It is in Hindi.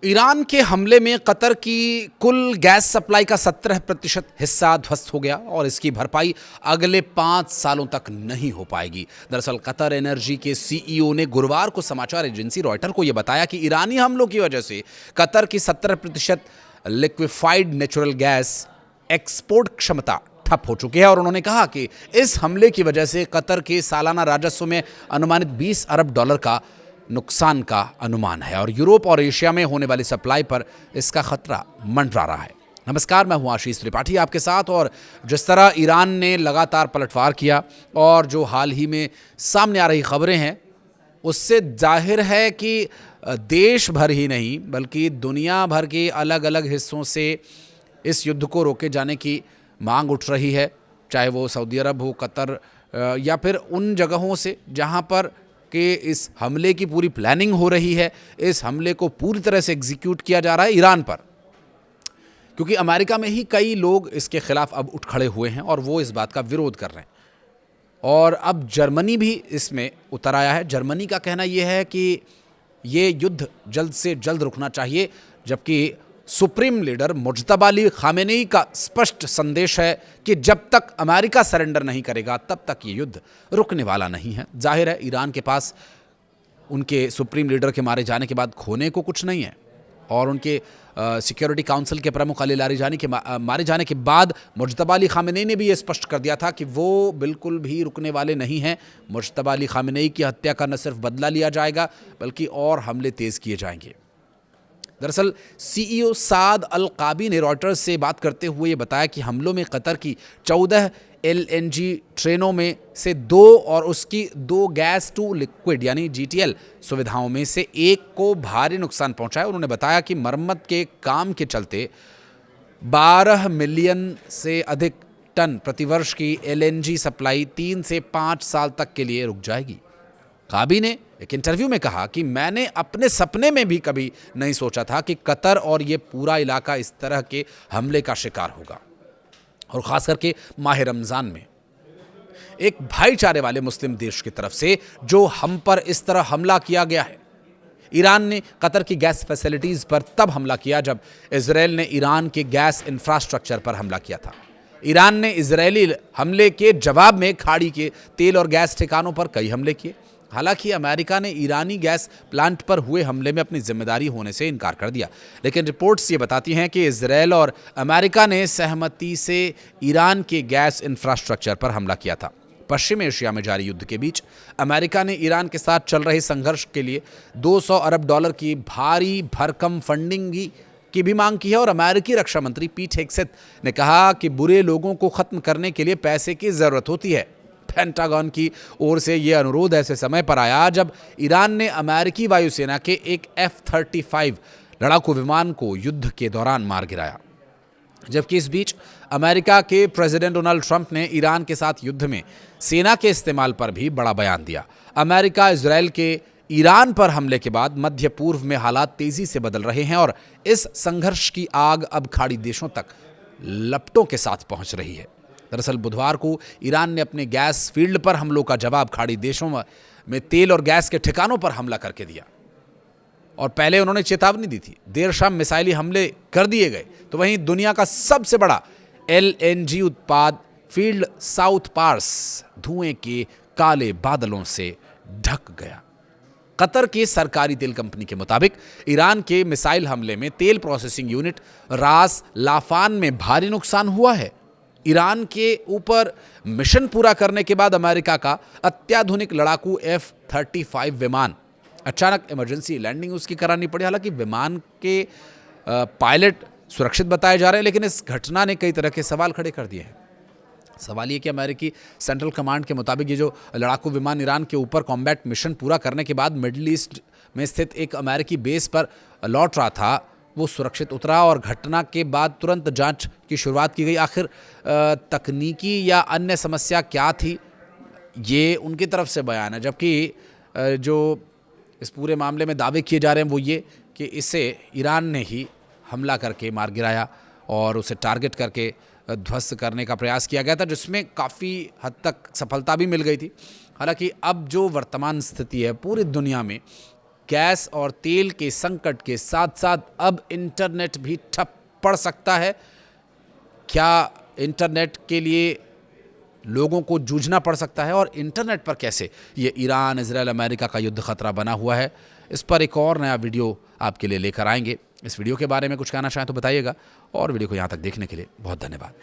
ईरान के हमले में कतर की कुल गैस सप्लाई का 17% हिस्सा ध्वस्त हो गया और इसकी भरपाई अगले 5 सालों तक नहीं हो पाएगी। दरअसल कतर एनर्जी के सीईओ ने गुरुवार को समाचार एजेंसी रॉयटर को यह बताया कि ईरानी हमलों की वजह से कतर की 17% लिक्विफाइड नेचुरल गैस एक्सपोर्ट क्षमता ठप हो चुकी है और उन्होंने कहा कि इस हमले की वजह से कतर के सालाना राजस्व में अनुमानित $20 अरब का नुकसान का अनुमान है और यूरोप और एशिया में होने वाली सप्लाई पर इसका खतरा मंडरा रहा है। नमस्कार, मैं हूं आशीष त्रिपाठी आपके साथ। और जिस तरह ईरान ने लगातार पलटवार किया और जो हाल ही में सामने आ रही खबरें हैं, उससे जाहिर है कि देश भर ही नहीं बल्कि दुनिया भर के अलग अलग हिस्सों से इस युद्ध को रोके जाने की मांग उठ रही है, चाहे वो सऊदी अरब हो, कतर या फिर उन जगहों से जहां पर कि इस हमले की पूरी प्लानिंग हो रही है, इस हमले को पूरी तरह से एग्जीक्यूट किया जा रहा है ईरान पर। क्योंकि अमेरिका में ही कई लोग इसके खिलाफ अब उठ खड़े हुए हैं और वो इस बात का विरोध कर रहे हैं और अब जर्मनी भी इसमें उतर आया है। जर्मनी का कहना यह है कि ये युद्ध जल्द से जल्द रुकना चाहिए, जबकि supreme leader Mujtaba Ali Khamenei का स्पष्ट संदेश है कि जब तक अमेरिका सरेंडर नहीं करेगा तब तक ये युद्ध रुकने वाला नहीं है। जाहिर है ईरान के पास उनके सुप्रीम लीडर के मारे जाने के बाद खोने को कुछ नहीं है और उनके सिक्योरिटी काउंसिल के प्रमुख अली लारिजानी के मारे जाने के बाद मुज्तबा अली खामेनेई ने भी ये स्पष्ट कर दिया था कि वो बिल्कुल भी रुकने वाले नहीं हैं। मुज्तबा अली खामेनेई की हत्या का न सिर्फ बदला लिया जाएगा बल्कि और हमले तेज़ किए जाएंगे। दरअसल सीईओ साद अल काबी ने रॉयटर्स से बात करते हुए ये बताया कि हमलों में कतर की 14 एलएनजी ट्रेनों में से 2 और उसकी 2 गैस टू लिक्विड यानी जीटीएल सुविधाओं में से एक को भारी नुकसान पहुंचा है। उन्होंने बताया कि मरम्मत के काम के चलते 12 मिलियन से अधिक टन प्रतिवर्ष की एलएनजी सप्लाई 3 से 5 साल तक के लिए रुक जाएगी। काबी ने एक इंटरव्यू में कहा कि मैंने अपने सपने में भी कभी नहीं सोचा था कि कतर और ये पूरा इलाका इस तरह के हमले का शिकार होगा, और ख़ास करके माह रमज़ान में एक भाईचारे वाले मुस्लिम देश की तरफ से जो हम पर इस तरह हमला किया गया है। ईरान ने कतर की गैस फैसिलिटीज़ पर तब हमला किया जब इजराइल ने ईरान के गैस इंफ्रास्ट्रक्चर पर हमला किया था। ईरान ने इजरायली हमले के जवाब में खाड़ी के तेल और गैस ठिकानों पर कई हमले किए। हालांकि अमेरिका ने ईरानी गैस प्लांट पर हुए हमले में अपनी जिम्मेदारी होने से इनकार कर दिया, लेकिन रिपोर्ट्स ये बताती हैं कि इजरायल और अमेरिका ने सहमति से ईरान के गैस इंफ्रास्ट्रक्चर पर हमला किया था। पश्चिम एशिया में जारी युद्ध के बीच अमेरिका ने ईरान के साथ चल रहे संघर्ष के लिए $200 अरब की भारी भरकम फंडिंग की भी मांग की है और अमेरिकी रक्षा मंत्री पीट हेग्सेथ ने कहा कि बुरे लोगों को खत्म करने के लिए पैसे की जरूरत होती है। पेंटागन की ओर से यह अनुरोध ऐसे समय पर आया जब ईरान ने अमेरिकी वायुसेना के एक F-35 लड़ाकू विमान को युद्ध के दौरान मार गिराया। जबकि इस बीच अमेरिका के प्रेसिडेंट डोनाल्ड ट्रंप ने ईरान के साथ युद्ध में सेना के इस्तेमाल पर भी बड़ा बयान दिया। अमेरिका इजरायल के ईरान पर हमले के बाद मध्य पूर्व में हालात तेजी से बदल रहे हैं और इस संघर्ष की आग अब खाड़ी देशों तक लपटों के साथ पहुंच रही है। दरअसल बुधवार को ईरान ने अपने गैस फील्ड पर हमलों का जवाब खाड़ी देशों में तेल और गैस के ठिकानों पर हमला करके दिया और पहले उन्होंने चेतावनी दी थी। देर शाम मिसाइली हमले कर दिए गए तो वहीं दुनिया का सबसे बड़ा एलएनजी उत्पाद फील्ड साउथ पार्स धुएं के काले बादलों से ढक गया। कतर के सरकारी तेल कंपनी के मुताबिक ईरान के मिसाइल हमले में तेल प्रोसेसिंग यूनिट रास लाफान में भारी नुकसान हुआ है। ईरान के ऊपर मिशन पूरा करने के बाद अमेरिका का अत्याधुनिक लड़ाकू F-35 विमान अचानक इमरजेंसी लैंडिंग उसकी करानी पड़ी। हालांकि विमान के पायलट सुरक्षित बताए जा रहे हैं, लेकिन इस घटना ने कई तरह के सवाल खड़े कर दिए हैं। सवाल ये कि अमेरिकी सेंट्रल कमांड के मुताबिक ये जो लड़ाकू विमान ईरान के ऊपर कॉम्बैट मिशन पूरा करने के बाद मिडिल ईस्ट में स्थित एक अमेरिकी बेस पर लौट रहा था, वो सुरक्षित उतरा और घटना के बाद तुरंत जांच की शुरुआत की गई। आखिर तकनीकी या अन्य समस्या क्या थी, ये उनकी तरफ से बयान है, जबकि जो इस पूरे मामले में दावे किए जा रहे हैं वो ये कि इसे ईरान ने ही हमला करके मार गिराया और उसे टारगेट करके ध्वस्त करने का प्रयास किया गया था, जिसमें काफ़ी हद तक सफलता भी मिल गई थी। हालांकि अब जो वर्तमान स्थिति है पूरी दुनिया में गैस और तेल के संकट के साथ साथ अब इंटरनेट भी ठप पड़ सकता है। क्या इंटरनेट के लिए लोगों को जूझना पड़ सकता है, और इंटरनेट पर कैसे ये ईरान, इजराइल, अमेरिका का युद्ध खतरा बना हुआ है, इस पर एक और नया वीडियो आपके लिए लेकर आएंगे। इस वीडियो के बारे में कुछ कहना चाहें तो बताइएगा, और वीडियो को यहाँ तक देखने के लिए बहुत धन्यवाद।